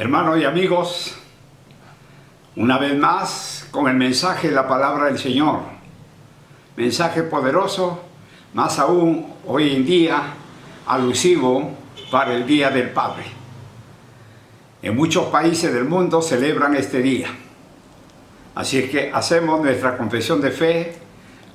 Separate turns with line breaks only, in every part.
Hermanos y amigos, una vez más con el mensaje de la palabra del Señor. Mensaje poderoso, más aún hoy en día, alusivo para el Día del Padre. En muchos países del mundo celebran este día. Así es que hacemos nuestra confesión de fe,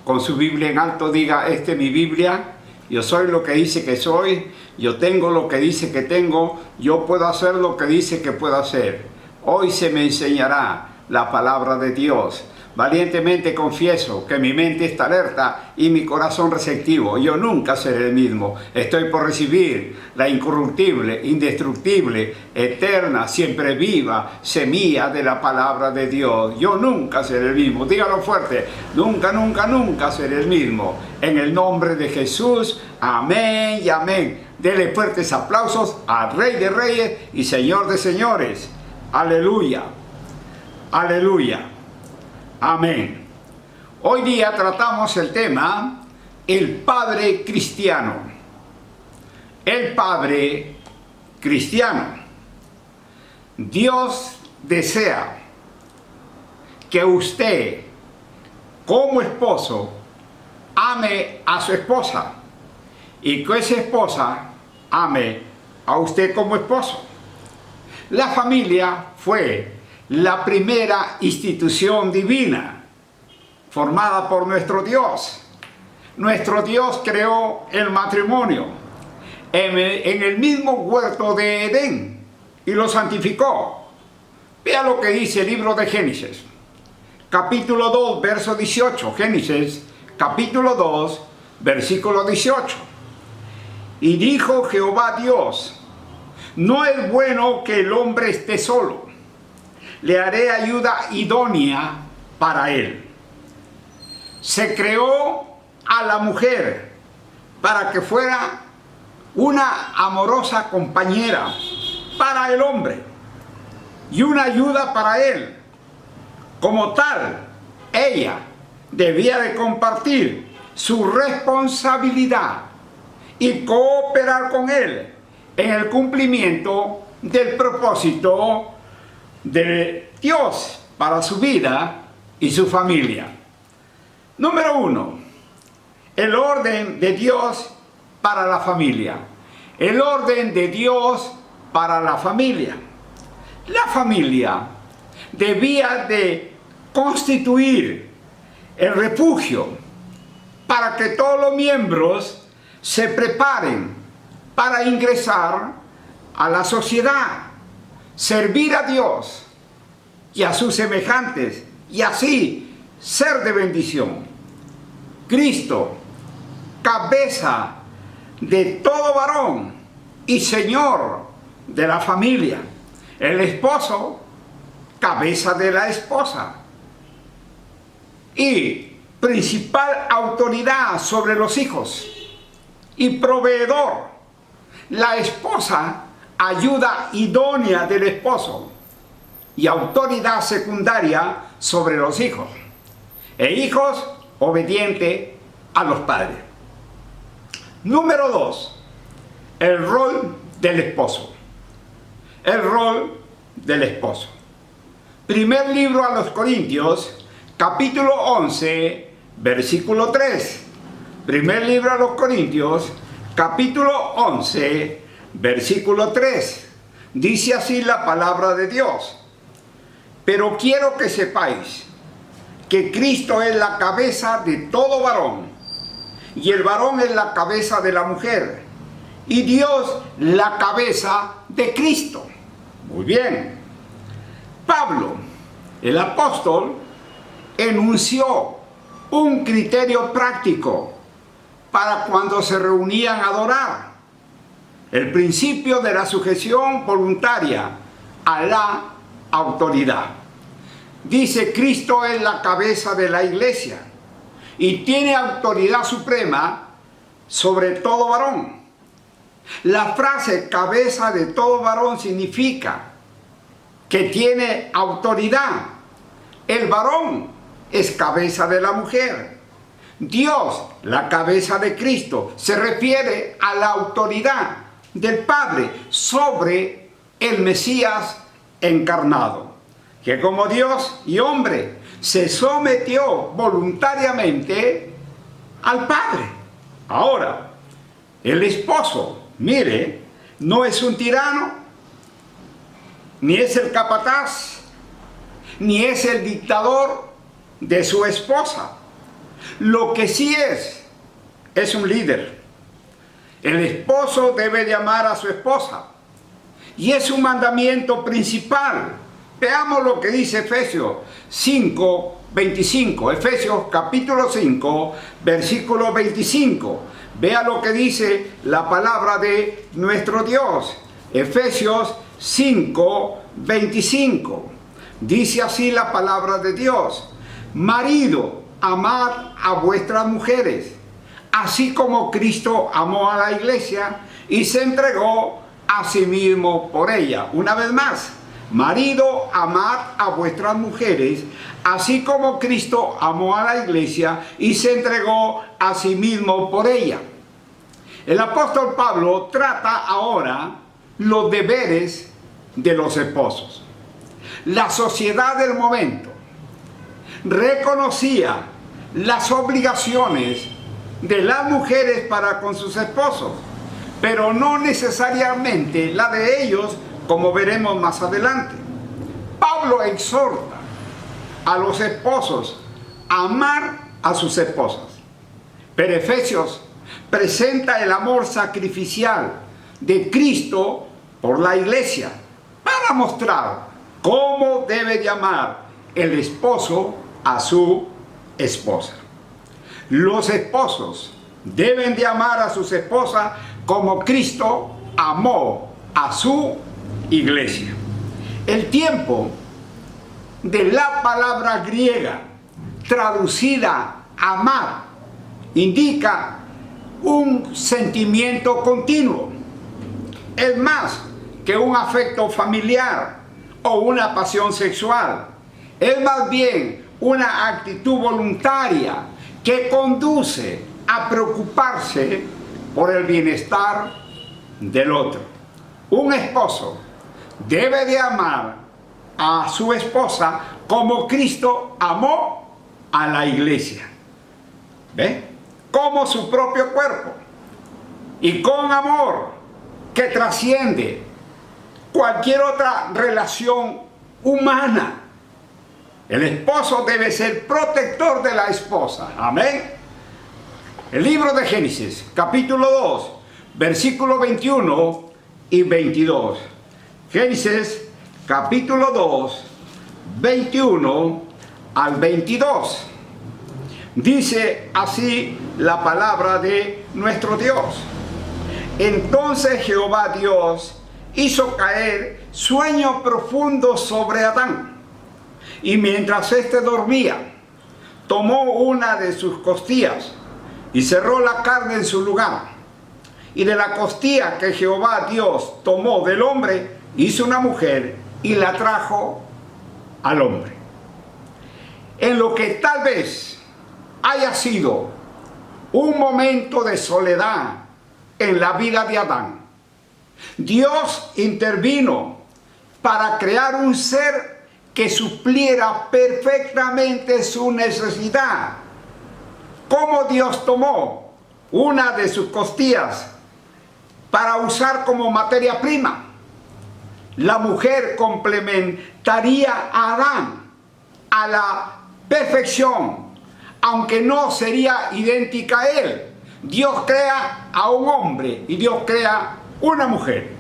con su Biblia en alto diga, esta es mi Biblia, yo soy lo que dice que soy, yo tengo lo que dice que tengo, yo puedo hacer lo que dice que puedo hacer. Hoy se me enseñará la palabra de Dios. Valientemente confieso que mi mente está alerta y mi corazón receptivo. Yo nunca seré el mismo. Estoy por recibir la incorruptible, indestructible, eterna, siempre viva semilla de la palabra de Dios. Yo nunca seré el mismo. Dígalo fuerte. Nunca, nunca, nunca seré el mismo. En el nombre de Jesús. Amén y amén. Dele fuertes aplausos al Rey de Reyes y Señor de Señores. Aleluya. Aleluya. Amén. Hoy día tratamos el tema, el Padre Cristiano. El Padre Cristiano. Dios desea que usted, como esposo, ame a su esposa y que esa esposa ame a usted como esposo. La familia fue la primera institución divina formada por nuestro Dios. Nuestro Dios creó el matrimonio en el mismo huerto de Edén y lo santificó. Vea lo que dice el libro de Génesis, capítulo 2, verso 18. Génesis, capítulo 2, versículo 18. Y dijo Jehová Dios, no es bueno que el hombre esté solo. Le haré ayuda idónea para él. Se creó a la mujer para que fuera una amorosa compañera para el hombre y una ayuda para él. Como tal, ella debía de compartir su responsabilidad y cooperar con él en el cumplimiento del propósito de Dios para su vida y su familia. Número 1, el orden de Dios para la familia. El orden de Dios para la familia. La familia debía de constituir el refugio para que todos los miembros se preparen para ingresar a la sociedad, servir a Dios y a sus semejantes y así ser de bendición. Cristo, cabeza de todo varón y Señor de la familia. El esposo, cabeza de la esposa y principal autoridad sobre los hijos y proveedor. La esposa, ayuda idónea del esposo y autoridad secundaria sobre los hijos, e hijos obedientes a los padres. Número 2, el rol del esposo. El rol del esposo. Primer libro a los Corintios, capítulo 11, versículo 3. Primer libro a los Corintios, capítulo 11, versículo 3, dice así la palabra de Dios. Pero quiero que sepáis que Cristo es la cabeza de todo varón, y el varón es la cabeza de la mujer, y Dios la cabeza de Cristo. Muy bien. Pablo, el apóstol, enunció un criterio práctico para cuando se reunían a adorar. El principio de la sujeción voluntaria a la autoridad. Dice, Cristo es la cabeza de la iglesia y tiene autoridad suprema sobre todo varón. La frase cabeza de todo varón significa que tiene autoridad. El varón es cabeza de la mujer. Dios, la cabeza de Cristo, se refiere a la autoridad del Padre sobre el Mesías encarnado, que como Dios y hombre se sometió voluntariamente al Padre. Ahora, el esposo, mire, no es un tirano, ni es el capataz, ni es el dictador de su esposa. Lo que sí es un líder. El esposo debe de amar a su esposa, y es un mandamiento principal. Veamos lo que dice Efesios 5:25. Efesios capítulo 5, versículo 25. Vea lo que dice la palabra de nuestro Dios. Efesios 5:25. Dice así la palabra de Dios: marido, amad a vuestras mujeres, así como Cristo amó a la iglesia y se entregó a sí mismo por ella. Una vez más, marido, amad a vuestras mujeres, así como Cristo amó a la iglesia y se entregó a sí mismo por ella. El apóstol Pablo trata ahora los deberes de los esposos. La sociedad del momento reconocía las obligaciones de las mujeres para con sus esposos, pero no necesariamente la de ellos, como veremos más adelante. Pablo exhorta a los esposos a amar a sus esposas, pero Efesios presenta el amor sacrificial de Cristo por la iglesia para mostrar cómo debe de amar el esposo a su esposa. Los esposos deben de amar a sus esposas como Cristo amó a su iglesia. El tiempo de la palabra griega traducida amar indica un sentimiento continuo. Es más que un afecto familiar o una pasión sexual. Es más bien una actitud voluntaria que conduce a preocuparse por el bienestar del otro. Un esposo debe de amar a su esposa como Cristo amó a la iglesia. ¿Ve? Como su propio cuerpo. Y con amor que trasciende cualquier otra relación humana. El esposo debe ser protector de la esposa. Amén. El libro de Génesis, capítulo 2, versículos 21 y 22. Génesis, capítulo 2, 21 al 22. Dice así la palabra de nuestro Dios. Entonces Jehová Dios hizo caer sueño profundo sobre Adán, y mientras éste dormía, tomó una de sus costillas y cerró la carne en su lugar. Y de la costilla que Jehová Dios tomó del hombre, hizo una mujer y la trajo al hombre. En lo que tal vez haya sido un momento de soledad en la vida de Adán, Dios intervino para crear un ser que supliera perfectamente su necesidad. Como Dios tomó una de sus costillas para usar como materia prima, la mujer complementaría a Adán a la perfección, aunque no sería idéntica a él. Dios crea a un hombre y Dios crea una mujer.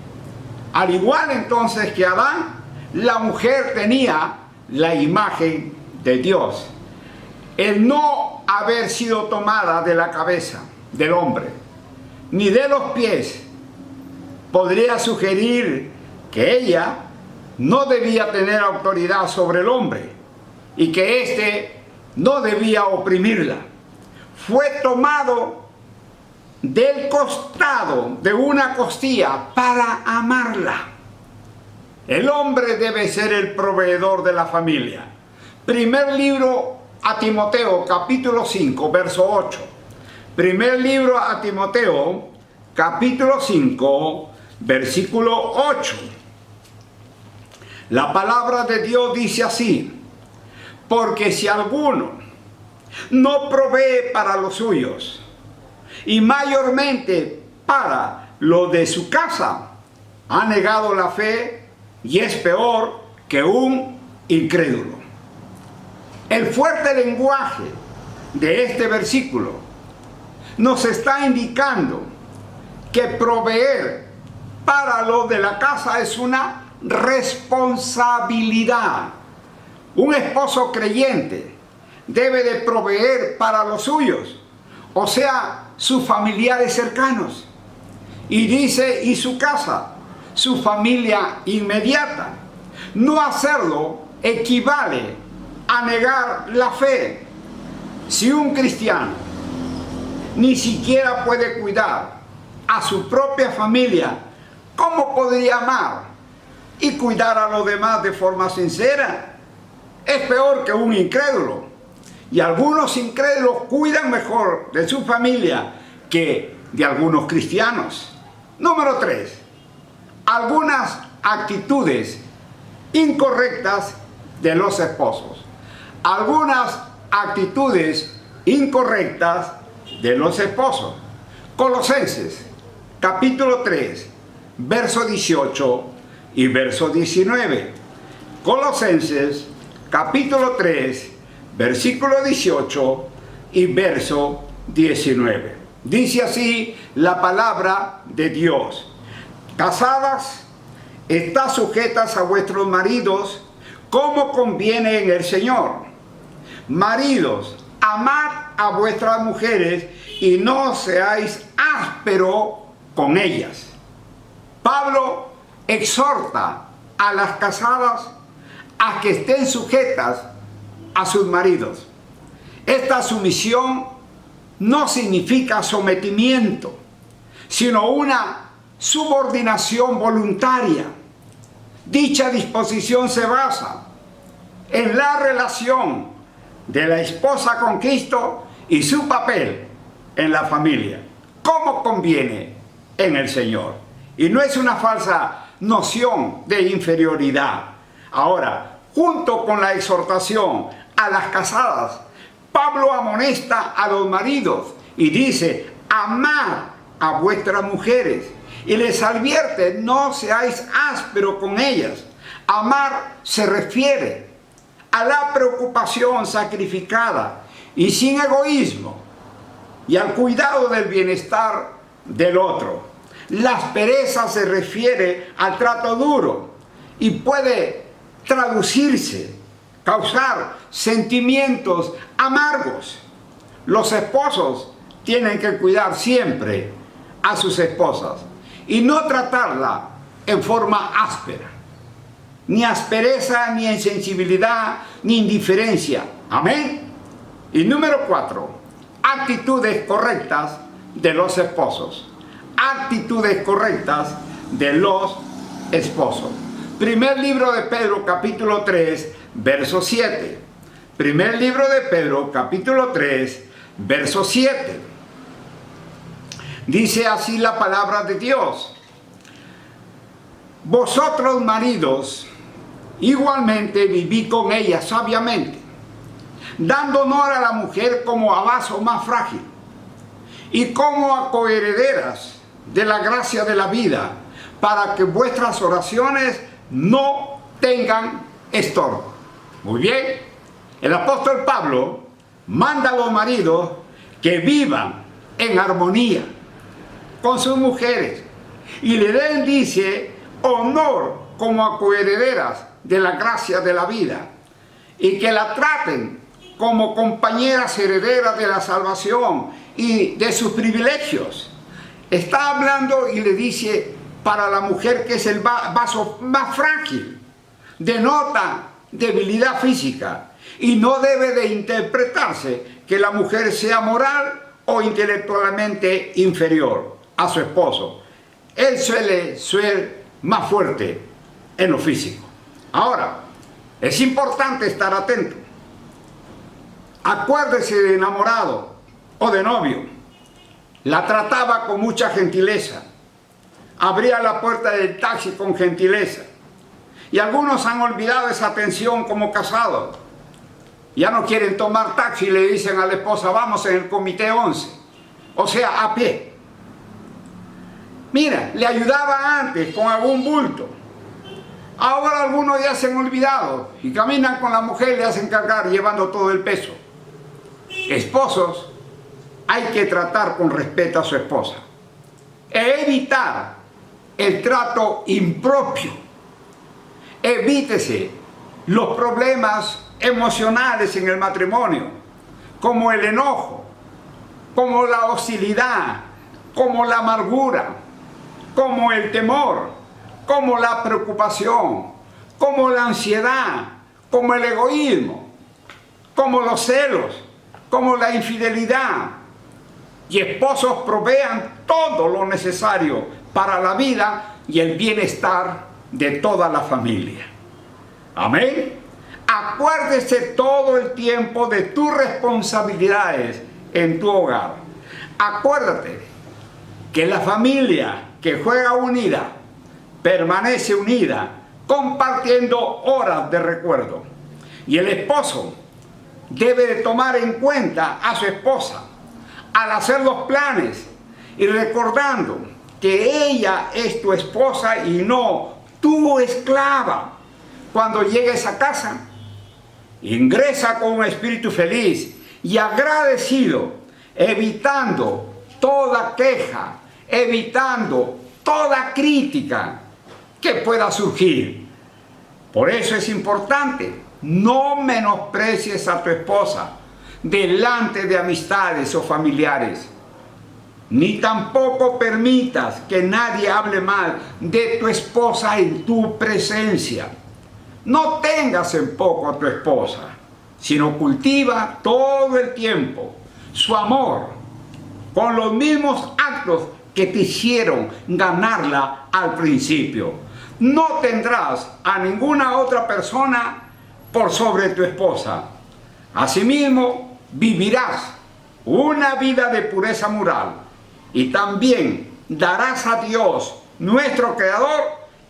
Al igual entonces que Adán, la mujer tenía la imagen de Dios. El no haber sido tomada de la cabeza del hombre, ni de los pies, podría sugerir que ella no debía tener autoridad sobre el hombre y que éste no debía oprimirla. Fue tomado del costado de una costilla para amarla. El hombre debe ser el proveedor de la familia. Primer libro a Timoteo, capítulo 5, verso 8. Primer libro a Timoteo, capítulo 5, versículo 8. La palabra de Dios dice así: porque si alguno no provee para los suyos, y mayormente para lo de su casa, ha negado la fe y es peor que un incrédulo. El fuerte lenguaje de este versículo nos está indicando que proveer para lo de la casa es una responsabilidad. Un esposo creyente debe de proveer para los suyos, o sea, sus familiares cercanos. Y dice, y su casa, su familia inmediata. No hacerlo equivale a negar la fe. Si un cristiano ni siquiera puede cuidar a su propia familia, ¿cómo podría amar y cuidar a los demás de forma sincera? Es peor que un incrédulo. Y algunos incrédulos cuidan mejor de su familia que de algunos cristianos. Número 3. Algunas actitudes incorrectas de los esposos. Algunas actitudes incorrectas de los esposos. Colosenses, capítulo 3, verso 18 y verso 19. Colosenses, capítulo 3, versículo 18 y verso 19. Dice así la palabra de Dios: casadas, estad sujetas a vuestros maridos, como conviene en el Señor. Maridos, amad a vuestras mujeres y no seáis ásperos con ellas. Pablo exhorta a las casadas a que estén sujetas a sus maridos. Esta sumisión no significa sometimiento, sino una subordinación voluntaria. Dicha disposición se basa en la relación de la esposa con Cristo y su papel en la familia, como conviene en el Señor. Y no es una falsa noción de inferioridad. Ahora, junto con la exhortación a las casadas, Pablo amonesta a los maridos y dice: amad a vuestras mujeres, y les advierte: no seáis ásperos con ellas. Amar se refiere a la preocupación sacrificada y sin egoísmo, y al cuidado del bienestar del otro. La aspereza se refiere al trato duro y puede traducirse, causar sentimientos amargos. Los esposos tienen que cuidar siempre a sus esposas y no tratarla en forma áspera. Ni aspereza, ni insensibilidad, ni indiferencia. Amén. Y número 4, actitudes correctas de los esposos. Actitudes correctas de los esposos. Primer libro de Pedro, capítulo 3, verso 7. Primer libro de Pedro, capítulo 3, verso 7. Dice así la palabra de Dios: vosotros, maridos, igualmente vivid con ella sabiamente, dando honor a la mujer como a vaso más frágil y como a coherederas de la gracia de la vida, para que vuestras oraciones no tengan estorbo. Muy bien, el apóstol Pablo manda a los maridos que vivan en armonía con sus mujeres y le den, dice, honor como a coherederas de la gracia de la vida, y que la traten como compañeras herederas de la salvación y de sus privilegios. Está hablando y le dice para la mujer que es el vaso más frágil, denota debilidad física, y no debe de interpretarse que la mujer sea moral o intelectualmente inferior a su esposo. Él suele ser más fuerte en lo físico. Ahora, es importante estar atento. Acuérdese de enamorado o de novio. La trataba con mucha gentileza. Abría la puerta del taxi con gentileza. Y algunos han olvidado esa atención como casados. Ya no quieren tomar taxi y le dicen a la esposa, vamos en el comité 11. O sea, a pie. Mira, le ayudaba antes con algún bulto. Ahora algunos ya se han olvidado y caminan con la mujer y le hacen cargar llevando todo el peso. Esposos, hay que tratar con respeto a su esposa. E evitar el trato impropio. Evítese los problemas emocionales en el matrimonio, como el enojo, como la hostilidad, como la amargura, como el temor, como la preocupación, como la ansiedad, como el egoísmo, como los celos, como la infidelidad. Y esposos provean todo lo necesario para la vida y el bienestar de toda la familia. Amén. Acuérdese todo el tiempo de tus responsabilidades en tu hogar. Acuérdate que la familia que juega unida permanece unida, compartiendo horas de recuerdo. Y el esposo debe de tomar en cuenta a su esposa al hacer los planes y recordando que ella es tu esposa y no tu esclava. Cuando llegues a casa, ingresa con un espíritu feliz y agradecido, evitando toda queja, evitando toda crítica que pueda surgir. Por eso es importante, no menosprecies a tu esposa delante de amistades o familiares, ni tampoco permitas que nadie hable mal de tu esposa en tu presencia. No tengas en poco a tu esposa, sino cultiva todo el tiempo su amor con los mismos actos que te hicieron ganarla al principio. No tendrás a ninguna otra persona por sobre tu esposa. Asimismo, vivirás una vida de pureza moral y también darás a Dios, nuestro Creador,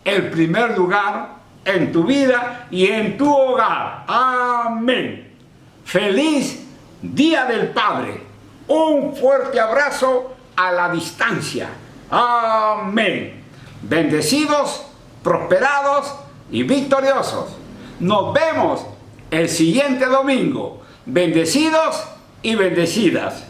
el primer lugar en tu vida y en tu hogar. Amén. Feliz Día del Padre. Un fuerte abrazo a la distancia. Amén. Bendecidos, prosperados y victoriosos. Nos vemos el siguiente domingo. Bendecidos y bendecidas.